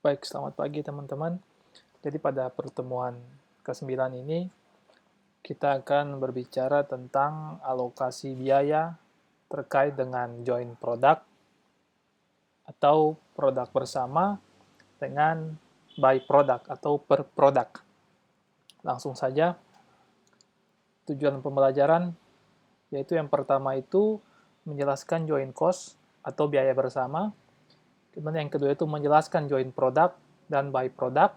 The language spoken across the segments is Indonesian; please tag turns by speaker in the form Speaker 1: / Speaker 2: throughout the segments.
Speaker 1: Baik, selamat pagi teman-teman. Jadi pada pertemuan ke-9 ini, kita akan berbicara tentang alokasi biaya terkait dengan joint product atau produk bersama dengan by product atau per product. Langsung saja, tujuan pembelajaran yaitu yang pertama itu menjelaskan joint cost atau biaya bersama. Kemudian yang kedua itu menjelaskan joint product dan by product.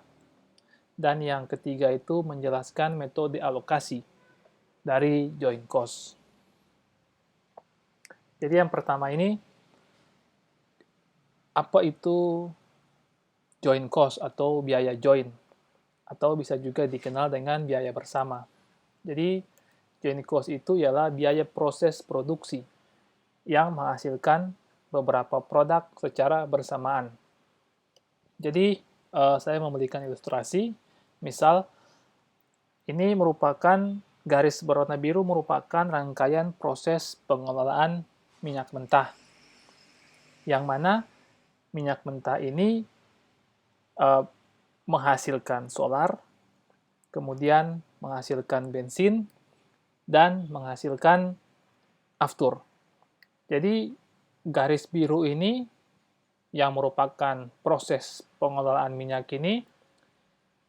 Speaker 1: Dan yang ketiga itu menjelaskan metode alokasi dari joint cost. Jadi yang pertama ini, apa itu joint cost atau biaya joint? Atau bisa juga dikenal dengan biaya bersama. Jadi joint cost itu ialah biaya proses produksi yang menghasilkan beberapa produk secara bersamaan. Jadi saya memberikan ilustrasi, misal ini merupakan garis berwarna biru merupakan rangkaian proses pengelolaan minyak mentah. Yang mana minyak mentah ini menghasilkan solar, kemudian menghasilkan bensin, dan menghasilkan aftur. Jadi garis biru ini yang merupakan proses pengelolaan minyak ini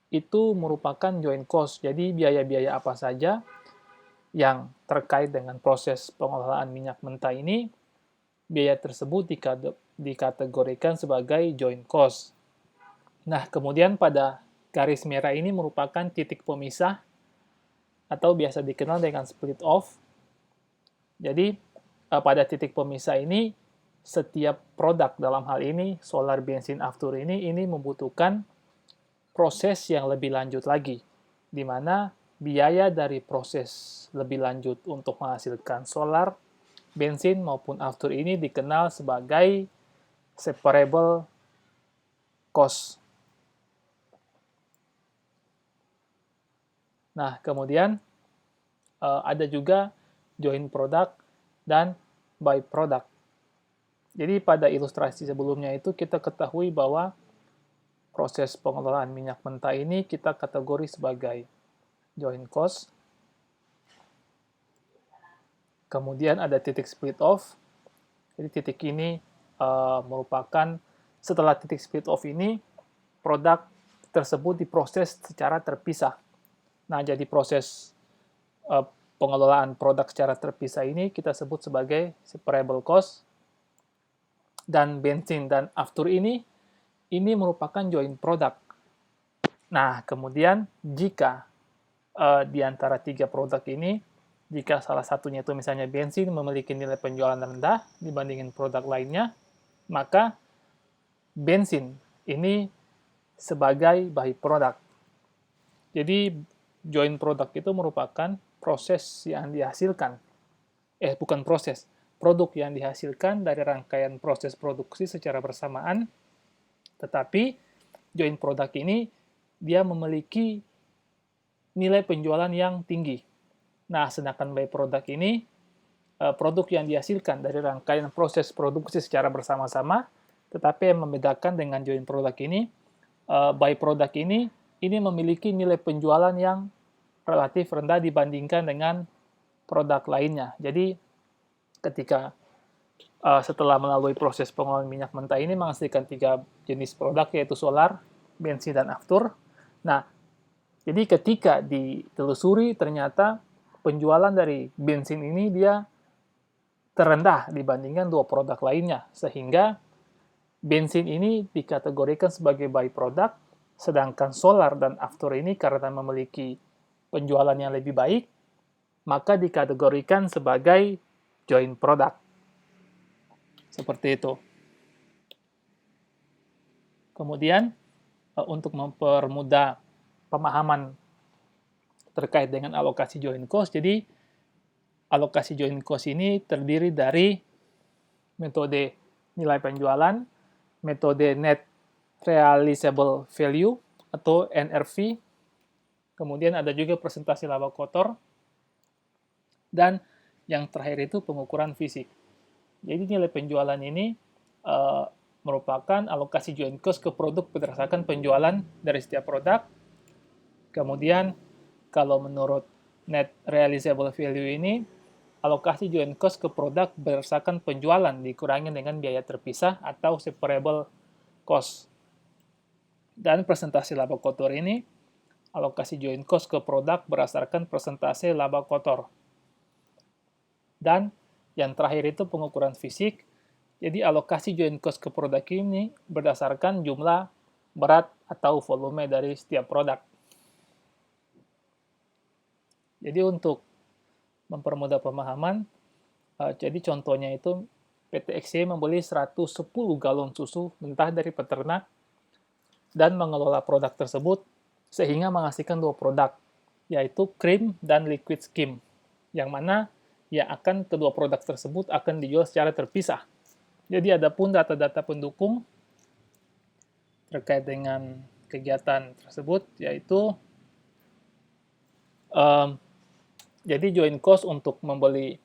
Speaker 1: itu merupakan joint cost. Jadi biaya-biaya apa saja yang terkait dengan proses pengelolaan minyak mentah ini, biaya tersebut dikategorikan sebagai joint cost. Nah, kemudian pada garis merah ini merupakan titik pemisah atau biasa dikenal dengan split off. Jadi, pada titik pemisah ini, setiap produk dalam hal ini, solar, bensin, aftur ini membutuhkan proses yang lebih lanjut lagi, di mana biaya dari proses lebih lanjut untuk menghasilkan solar, bensin, maupun aftur ini dikenal sebagai separable cost. Nah, kemudian ada juga joint product dan by product. Jadi pada ilustrasi sebelumnya itu kita ketahui bahwa proses pengelolaan minyak mentah ini kita kategori sebagai joint cost. Kemudian ada titik split off. Jadi titik ini merupakan setelah titik split off ini produk tersebut diproses secara terpisah. Nah, jadi proses pengelolaan produk secara terpisah ini kita sebut sebagai separable cost. Dan bensin dan aftur ini merupakan joint product. Nah, kemudian jika di antara tiga produk ini, jika salah satunya itu misalnya bensin memiliki nilai penjualan rendah dibandingin produk lainnya, maka bensin ini sebagai by product. Jadi joint product itu merupakan proses yang dihasilkan. Bukan proses, produk yang dihasilkan dari rangkaian proses produksi secara bersamaan, tetapi joint product ini dia memiliki nilai penjualan yang tinggi. Nah, sedangkan by product ini produk yang dihasilkan dari rangkaian proses produksi secara bersama-sama, tetapi yang membedakan dengan joint product ini, by product ini memiliki nilai penjualan yang relatif rendah dibandingkan dengan produk lainnya. Jadi, ketika setelah melalui proses pengolahan minyak mentah ini menghasilkan tiga jenis produk, yaitu solar, bensin, dan aftur. Nah, jadi ketika ditelusuri ternyata penjualan dari bensin ini dia terendah dibandingkan dua produk lainnya, sehingga bensin ini dikategorikan sebagai by product, sedangkan solar dan aftur ini karena memiliki penjualan yang lebih baik, maka dikategorikan sebagai joint product. Seperti itu. Kemudian, untuk mempermudah pemahaman terkait dengan alokasi joint cost, jadi alokasi joint cost ini terdiri dari metode nilai penjualan, metode net realizable value atau NRV, kemudian ada juga presentasi laba kotor, dan yang terakhir itu pengukuran fisik. Jadi nilai penjualan ini merupakan alokasi joint cost ke produk berdasarkan penjualan dari setiap produk. Kemudian, kalau menurut net realizable value ini, alokasi joint cost ke produk berdasarkan penjualan dikurangi dengan biaya terpisah atau separable cost. Dan presentasi laba kotor ini, alokasi joint cost ke produk berdasarkan persentase laba kotor. Dan yang terakhir itu pengukuran fisik. Jadi alokasi joint cost ke produk ini berdasarkan jumlah, berat, atau volume dari setiap produk. Jadi untuk mempermudah pemahaman, jadi contohnya itu PT XY membeli 110 galon susu mentah dari peternak dan mengelola produk tersebut sehingga menghasilkan dua produk, yaitu krim dan liquid skim, yang mana kedua produk tersebut akan dijual secara terpisah. Jadi ada pun data-data pendukung terkait dengan kegiatan tersebut, yaitu jadi joint cost untuk membeli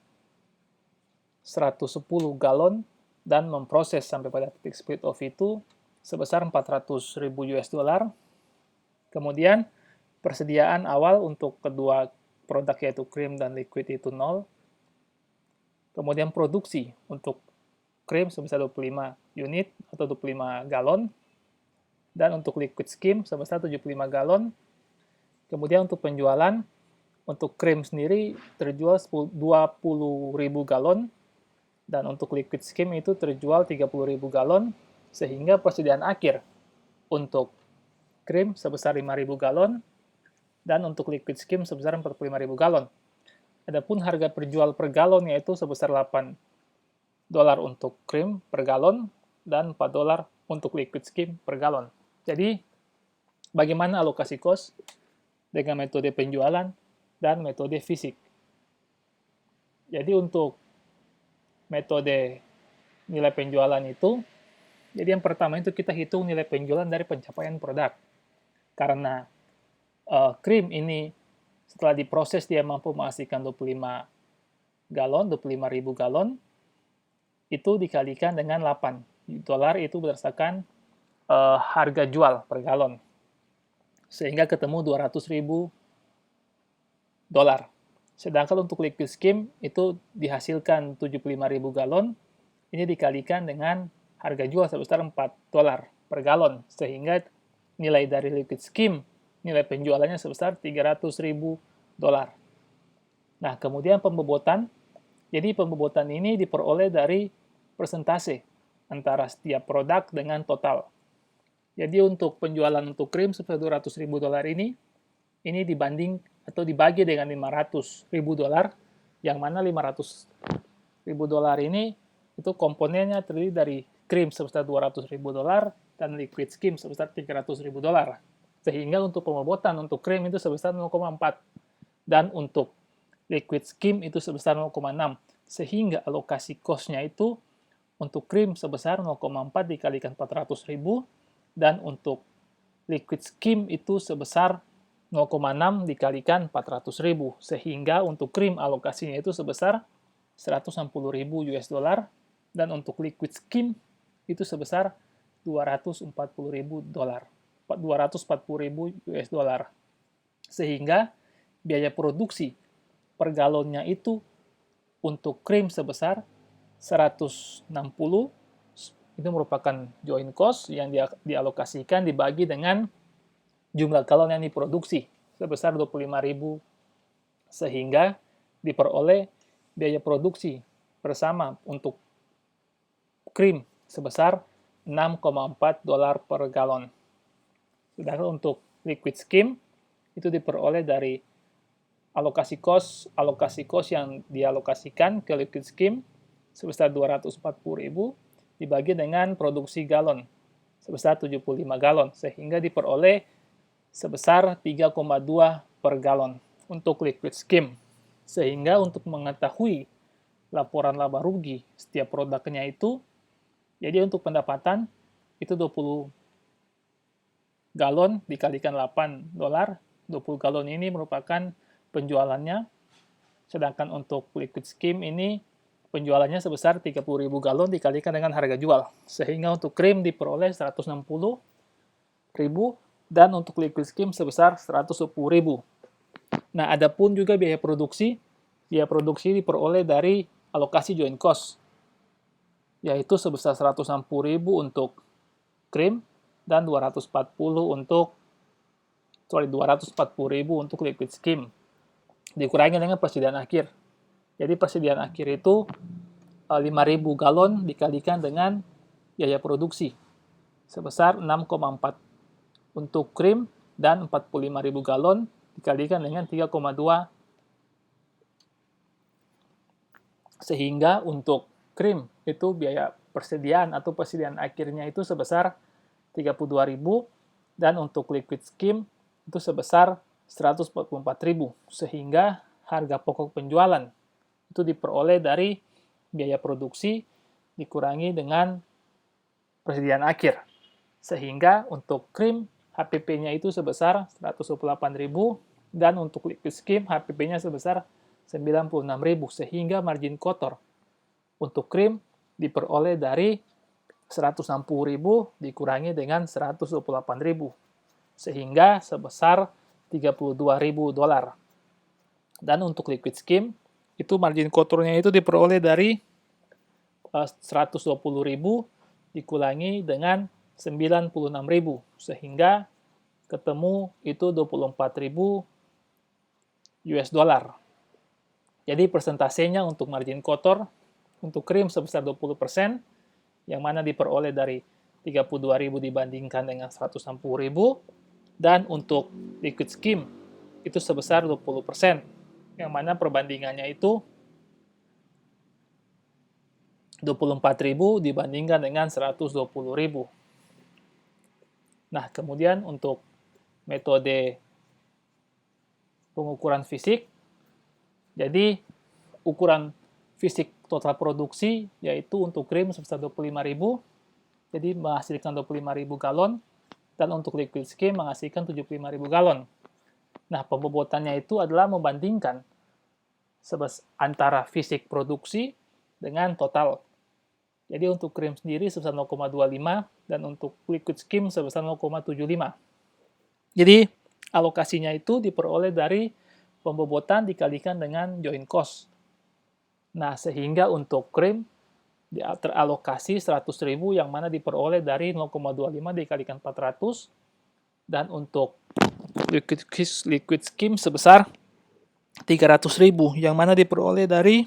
Speaker 1: 110 galon dan memproses sampai pada titik split off itu sebesar 400.000 US dollar. Kemudian persediaan awal untuk kedua produk yaitu krim dan liquid itu 0. Kemudian produksi untuk krim sebesar 25 unit atau 25 galon. Dan untuk liquid skim sebesar 75 galon. Kemudian untuk penjualan, untuk krim sendiri terjual 20.000 galon. Dan untuk liquid skim itu terjual 30.000 galon. Sehingga persediaan akhir untuk krim sebesar 5.000 galon. Dan untuk liquid skim sebesar 45.000 galon. Adapun harga perjual per galon yaitu sebesar $8 untuk krim per galon dan $4 untuk liquid skim per galon. Jadi, bagaimana alokasi cost dengan metode penjualan dan metode fisik? Jadi untuk metode nilai penjualan itu, jadi yang pertama itu kita hitung nilai penjualan dari pencapaian produk. Karena krim ini setelah diproses dia mampu menghasilkan 25 galon, 25.000 galon, itu dikalikan dengan $8 itu berdasarkan harga jual per galon. Sehingga ketemu $200.000. Sedangkan untuk liquid skim itu dihasilkan 75.000 galon, ini dikalikan dengan harga jual sebesar $4 per galon, sehingga nilai dari liquid skim, nilai penjualannya sebesar $300.000. Nah, kemudian pembebotan, jadi pembebotan ini diperoleh dari persentase antara setiap produk dengan total. Jadi untuk penjualan untuk krim sebesar $200.000 ini dibanding atau dibagi dengan $500.000, yang mana $500.000 ini itu komponennya terdiri dari krim sebesar $200.000 dan liquid skim sebesar $300.000. Sehingga untuk pembebotan untuk krim itu sebesar 0,4 dan untuk liquid skim itu sebesar 0,6. Sehingga alokasi cost-nya itu untuk krim sebesar 0,4 dikalikan 400.000 dan untuk liquid skim itu sebesar 0,6 dikalikan 400.000, sehingga untuk krim alokasinya itu sebesar 160.000 US dollar dan untuk liquid skim itu sebesar 240.000 US dollar. Sehingga biaya produksi per galonnya itu untuk krim sebesar 160, itu merupakan joint cost yang dialokasikan dibagi dengan jumlah galon yang diproduksi sebesar 25.000, sehingga diperoleh biaya produksi bersama untuk krim sebesar $6,4 per galon. Sedangkan untuk liquid skim itu diperoleh dari alokasi cost yang dialokasikan ke liquid skim sebesar 240.000 dibagi dengan produksi galon sebesar 75 galon, sehingga diperoleh sebesar 3,2 per galon untuk liquid skim. Sehingga untuk mengetahui laporan laba rugi setiap produknya itu, jadi untuk pendapatan itu 20 galon dikalikan $8. 20 galon ini merupakan penjualannya. Sedangkan untuk liquid skim ini penjualannya sebesar 30.000 galon dikalikan dengan harga jual. Sehingga untuk krim diperoleh 160.000 dan untuk liquid skim sebesar 110.000. Nah, adapun juga biaya produksi. Biaya produksi diperoleh dari alokasi joint cost, yaitu sebesar 160.000 untuk krim dan 240.000 untuk liquid skim. Dikurangi dengan persediaan akhir. Jadi persediaan akhir itu 5.000 galon dikalikan dengan biaya produksi sebesar 6,4 untuk krim dan 45.000 galon dikalikan dengan 3,2, sehingga untuk krim itu biaya persediaan atau persediaan akhirnya itu sebesar 32.000 dan untuk liquid skim itu sebesar 144.000, sehingga harga pokok penjualan itu diperoleh dari biaya produksi dikurangi dengan persediaan akhir, sehingga untuk krim HPP-nya itu sebesar 128.000 dan untuk liquid skim HPP-nya sebesar 96.000, sehingga margin kotor untuk krim diperoleh dari 160.000 dikurangi dengan 128.000, sehingga sebesar $32.000. Dan untuk liquid skim itu margin kotornya itu diperoleh dari 120.000 dikurangi dengan 96.000, sehingga ketemu itu 24.000 US dollar. Jadi persentasenya untuk margin kotor untuk krim sebesar 20%, yang mana diperoleh dari 32.000 dibandingkan dengan 160.000, dan untuk liquid skim itu sebesar 20%, yang mana perbandingannya itu 24.000 dibandingkan dengan 120.000. Nah, kemudian untuk metode pengukuran fisik, jadi ukuran fisik total produksi yaitu untuk krim sebesar 25.000, jadi menghasilkan 25.000 galon, dan untuk liquid skim menghasilkan 75.000 galon. Nah, pembobotannya itu adalah membandingkan antara fisik produksi dengan total. Jadi untuk krim sendiri sebesar 0,25 dan untuk liquid skim sebesar 0,75. Jadi alokasinya itu diperoleh dari pembobotan dikalikan dengan joint cost. Nah, sehingga untuk krim teralokasi 100.000 yang mana diperoleh dari 0,25 dikalikan 400, dan untuk liquid skim sebesar 300.000 yang mana diperoleh dari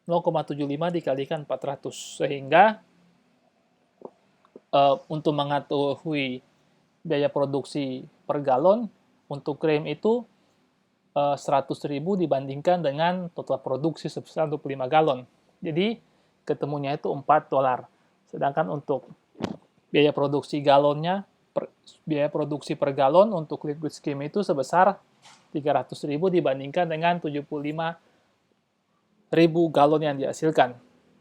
Speaker 1: 0,75 dikalikan 400, sehingga untuk mengetahui biaya produksi per galon untuk krim itu 100.000 dibandingkan dengan total produksi sebesar 25 galon. Jadi ketemunya itu $4. Sedangkan untuk biaya produksi galonnya, biaya produksi per galon untuk liquid skim itu sebesar 300.000 dibandingkan dengan 75.000 galon yang dihasilkan.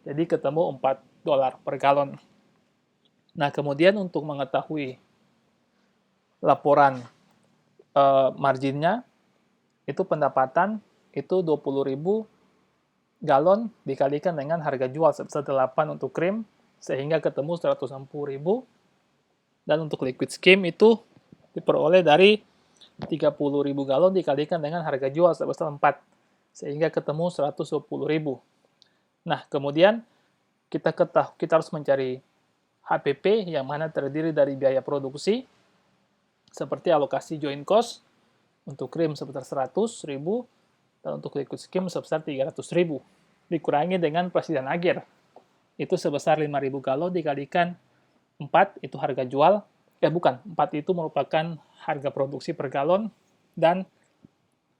Speaker 1: Jadi ketemu $4 per galon. Nah, kemudian untuk mengetahui laporan marginnya, itu pendapatan itu 20.000 galon dikalikan dengan harga jual sebesar 8 untuk krim, sehingga ketemu 160.000, dan untuk liquid skim itu diperoleh dari 30.000 galon dikalikan dengan harga jual sebesar 4, sehingga ketemu 120.000. Nah, kemudian kita harus mencari HPP yang mana terdiri dari biaya produksi seperti alokasi joint cost untuk krim sebesar 100.000 dan untuk liquid skim sebesar 300.000 dikurangi dengan persediaan akhir itu sebesar 5.000 galon dikalikan 4 itu harga jual, 4 itu merupakan harga produksi per galon, dan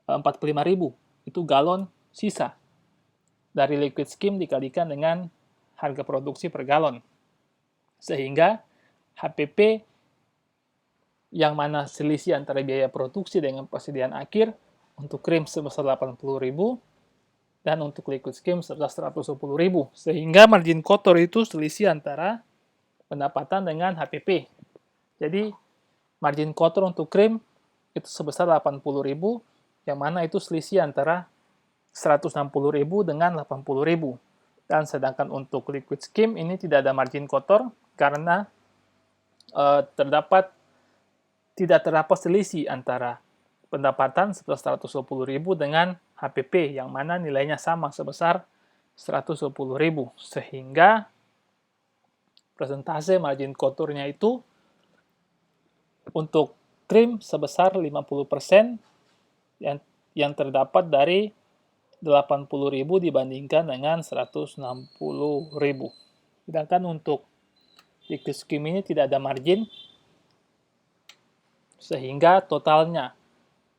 Speaker 1: 45.000 itu galon sisa dari liquid skim dikalikan dengan harga produksi per galon, sehingga HPP yang mana selisih antara biaya produksi dengan persediaan akhir untuk krim sebesar 80.000 dan untuk liquid skim sebesar 110.000, sehingga margin kotor itu selisih antara pendapatan dengan HPP. Jadi margin kotor untuk krim itu sebesar 80.000, yang mana itu selisih antara 160.000 dengan 80.000. Dan sedangkan untuk liquid skim ini tidak ada margin kotor karena tidak terdapat selisih antara pendapatan sebesar 120.000 dengan HPP yang mana nilainya sama sebesar 120.000, sehingga persentase margin kotornya itu untuk krim sebesar 50% yang terdapat dari 80.000 dibandingkan dengan 160.000. Sedangkan untuk liquid skim ini tidak ada margin, sehingga totalnya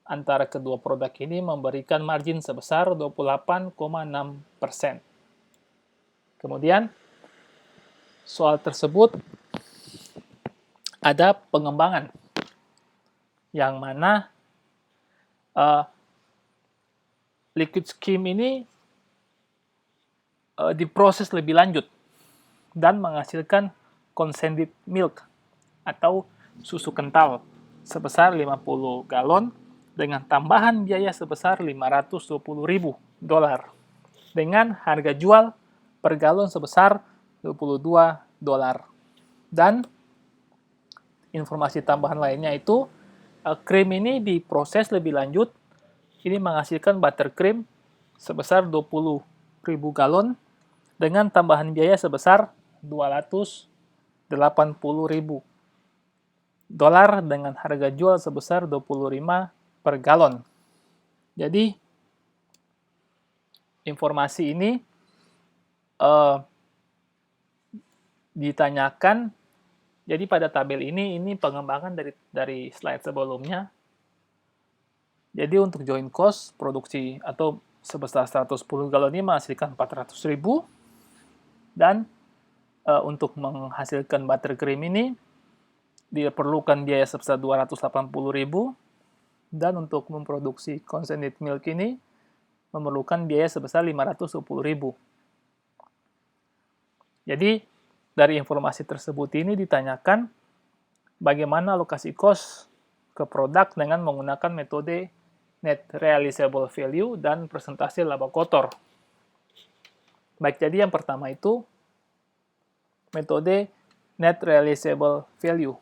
Speaker 1: antara kedua produk ini memberikan margin sebesar 28,6%. Kemudian, soal tersebut ada pengembangan, yang mana liquid skim ini diproses lebih lanjut dan menghasilkan condensed milk atau susu kental sebesar 50 galon dengan tambahan biaya sebesar $520.000 dengan harga jual per galon sebesar $22. Dan informasi tambahan lainnya itu krim ini diproses lebih lanjut. Ini menghasilkan buttercream sebesar 20.000 galon dengan tambahan biaya sebesar $280.000 dengan harga jual sebesar 25 per galon. Jadi, informasi ini ditanyakan. Jadi pada tabel ini pengembangan dari slide sebelumnya. Jadi untuk joint cost produksi atau sebesar 110 galon ini menghasilkan 400.000, dan untuk menghasilkan buttercream ini diperlukan biaya sebesar 280.000, dan untuk memproduksi condensed milk ini memerlukan biaya sebesar 510.000. Jadi dari informasi tersebut ini ditanyakan bagaimana alokasi cost ke produk dengan menggunakan metode net realizable value dan persentase laba kotor. Baik, jadi yang pertama itu metode net realizable value.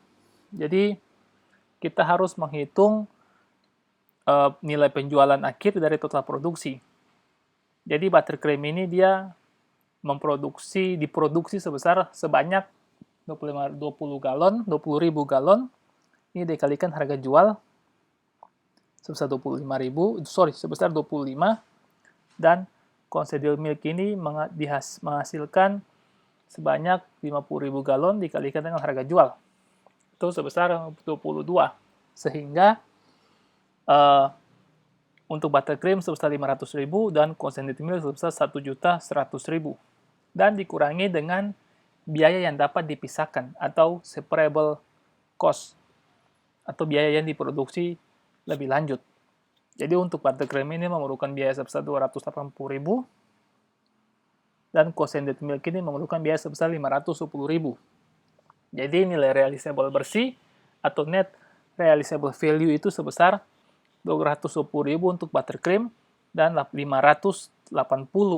Speaker 1: Jadi kita harus menghitung nilai penjualan akhir dari total produksi. Jadi buttercream ini dia diproduksi sebanyak 20.000 galon. Ini dikalikan harga jual sebesar 25, dan condensed milk ini menghasilkan sebanyak 50.000 galon dikalikan dengan harga jual. Itu sebesar 22. Sehingga untuk buttercream sebesar 500.000 dan condensed milk sebesar 1.100.000, dan dikurangi dengan biaya yang dapat dipisahkan atau separable cost atau biaya yang diproduksi lebih lanjut. Jadi untuk buttercream ini memerlukan biaya sebesar 280.000 dan condensed milk ini memerlukan biaya sebesar 510.000. Jadi nilai realizable bersih atau net realizable value itu sebesar 210.000 untuk buttercream dan 580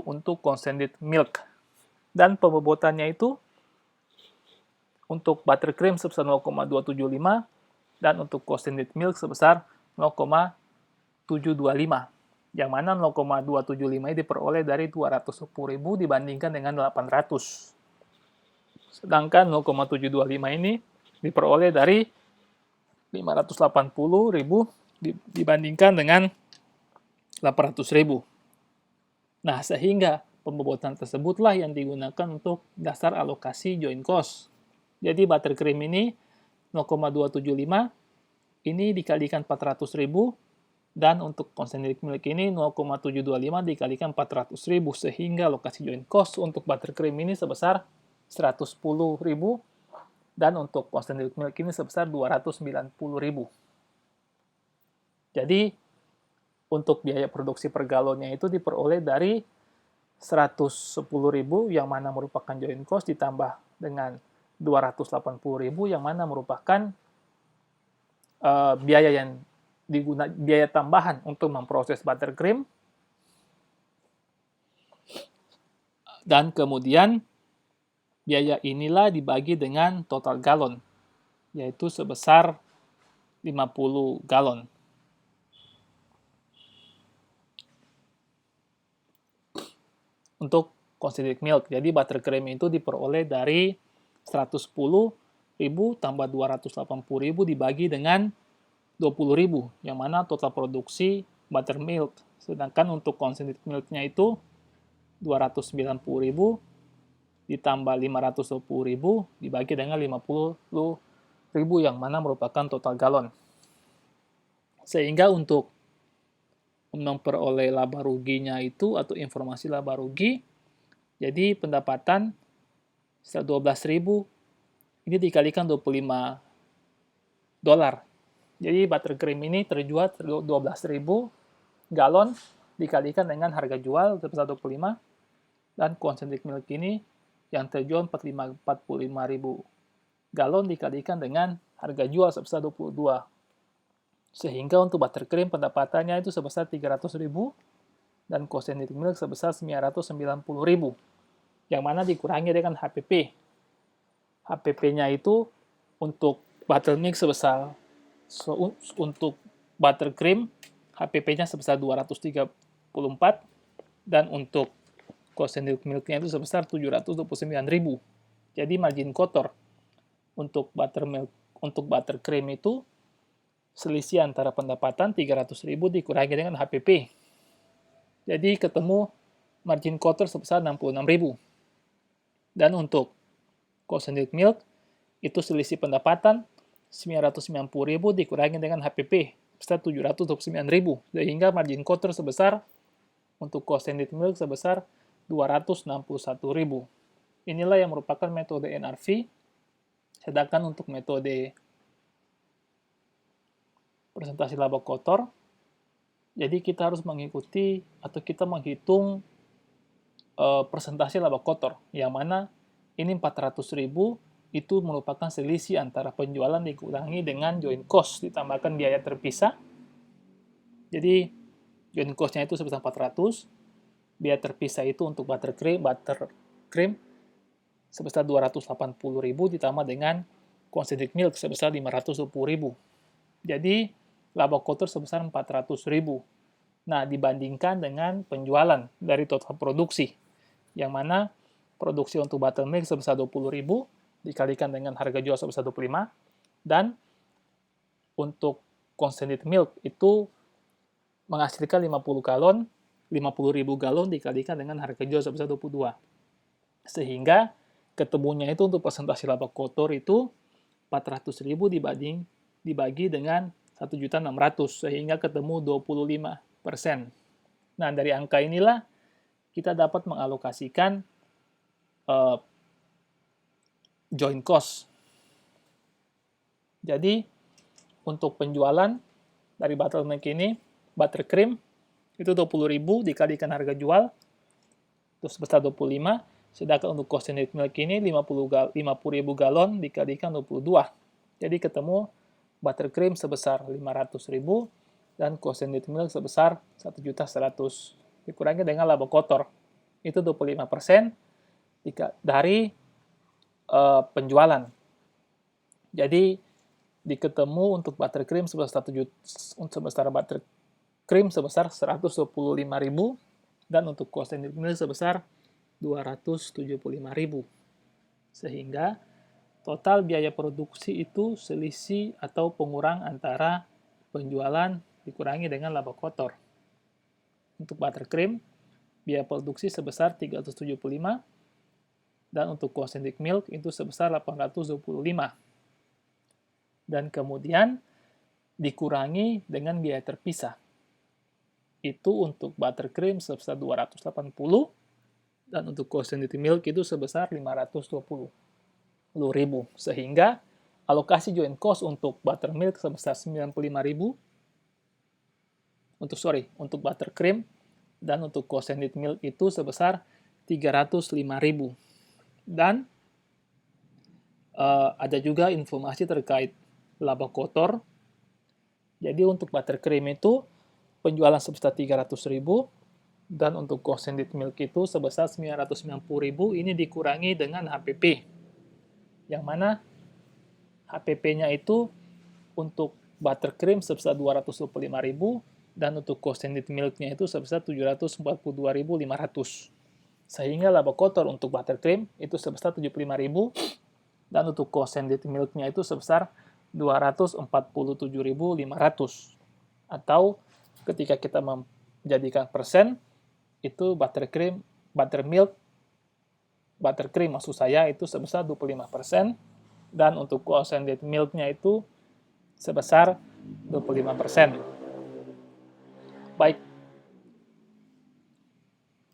Speaker 1: untuk condensed milk. Dan pembobotannya itu untuk buttercream sebesar 0,275 dan untuk condensed milk sebesar 0,725. Yang mana 0,275 ini diperoleh dari 210.000 dibandingkan dengan 800. Sedangkan 0,725 ini diperoleh dari 580.000 dibandingkan dengan 800.000. Nah, sehingga pembobotan tersebutlah yang digunakan untuk dasar alokasi joint cost. Jadi buttercream ini 0,275 ini dikalikan 400.000, dan untuk condensed milk ini 0,725 dikalikan 400.000, sehingga alokasi joint cost untuk buttercream ini sebesar 110.000 dan untuk condensed milk ini sebesar 290.000. Jadi untuk biaya produksi per galonnya itu diperoleh dari 110.000 yang mana merupakan joint cost ditambah dengan 280.000 yang mana merupakan biaya tambahan untuk memproses buttercream, Dan kemudian biaya inilah dibagi dengan total galon, yaitu sebesar 50 galon. Untuk concentrated milk, jadi buttercream itu diperoleh dari 110.000 tambah 280.000 dibagi dengan 20.000, yang mana total produksi buttermilk. Sedangkan untuk concentrated milk-nya itu 290.000 ditambah 520.000 dibagi dengan 50.000, yang mana merupakan total galon. Sehingga untuk memperoleh laba ruginya itu atau informasi laba rugi, jadi pendapatan 112.000 ini dikalikan $25. Jadi buttercream ini terjual 12.000 galon dikalikan dengan harga jual sebesar 25, dan concentrated milk ini yang terjual 45.000 galon dikalikan dengan harga jual sebesar 22. Sehingga untuk buttercream pendapatannya itu sebesar 300.000 dan concentrated milk sebesar 990.000, yang mana dikurangi dengan HPP. HPP-nya itu untuk buttermilk sebesar untuk buttercream HPP-nya sebesar 234, dan untuk concentrated milk-nya itu sebesar 729.000. Jadi margin kotor untuk buttercream itu selisih antara pendapatan 300.000 dikurangi dengan HPP. Jadi ketemu margin kotor sebesar 66.000. Dan untuk concentrated milk itu selisih pendapatan 990.000 dikurangi dengan HPP sebesar 729.000, sehingga margin kotor sebesar untuk concentrated milk sebesar 261.000. Inilah yang merupakan metode NRV. Sedangkan untuk metode presentasi laba kotor, jadi kita harus mengikuti atau kita menghitung presentasi laba kotor, yang mana ini 400.000 itu merupakan selisih antara penjualan dikurangi dengan joint cost ditambahkan biaya terpisah. Jadi joint cost-nya itu sebesar 400, biaya terpisah itu untuk buttercream sebesar 280.000 ditambah dengan concentrated milk sebesar 520.000. Jadi laba kotor sebesar 400.000. Nah, dibandingkan dengan penjualan dari total produksi, yang mana produksi untuk buttermilk sebesar 20.000 dikalikan dengan harga jual sebesar 25, dan untuk concentrated milk itu menghasilkan 50 galon, 50.000 galon dikalikan dengan harga jual sebesar 22. Sehingga ketemunya itu untuk presentasi laba kotor itu 400.000 dibagi dengan 1.600.000, sehingga ketemu 25%. Nah, dari angka inilah kita dapat mengalokasikan joint cost. Jadi, untuk penjualan dari buttermilk ini, buttercream itu 20.000 dikalikan harga jual itu sebesar 25, sedangkan untuk concentrated milk ini 50.000 galon dikalikan 22. Jadi ketemu buttercream sebesar 500.000 dan concentrated milk sebesar 1.100.000 dikurangi dengan laba kotor itu 25% dari penjualan. Jadi diketemu untuk buttercream sebesar 125.000 dan untuk concentrated milk sebesar 275.000. Sehingga total biaya produksi itu selisih atau pengurang antara penjualan dikurangi dengan laba kotor. Untuk buttercream, biaya produksi sebesar 375, dan untuk concentrated milk itu sebesar 825. Dan kemudian dikurangi dengan biaya terpisah. Itu untuk buttercream sebesar 280, dan untuk concentrated milk itu sebesar 520.000. Sehingga alokasi joint cost untuk buttermilk sebesar 95.000 untuk buttercream, dan untuk concentrated milk itu sebesar 305.000. Dan ada juga informasi terkait laba kotor. Jadi untuk buttercream itu penjualan sebesar 300.000 Dan untuk co-sanded milk itu sebesar 990.000, ini dikurangi dengan HPP. Yang mana HPP-nya itu untuk buttercream sebesar 225.000 dan untuk co-sanded milk-nya itu sebesar 742.500. Sehingga laba kotor untuk buttercream itu sebesar 75.000 dan untuk co-sanded milk-nya itu sebesar 247.500. Atau ketika kita menjadikan persen, itu buttercream maksud saya itu sebesar 25%, dan untuk co-sanded milk-nya itu sebesar 25%. Baik,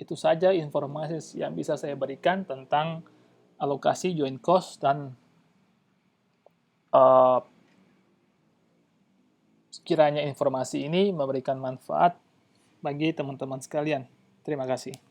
Speaker 1: itu saja informasi yang bisa saya berikan tentang alokasi joint cost dan sekiranya informasi ini memberikan manfaat bagi teman-teman sekalian. Terima kasih.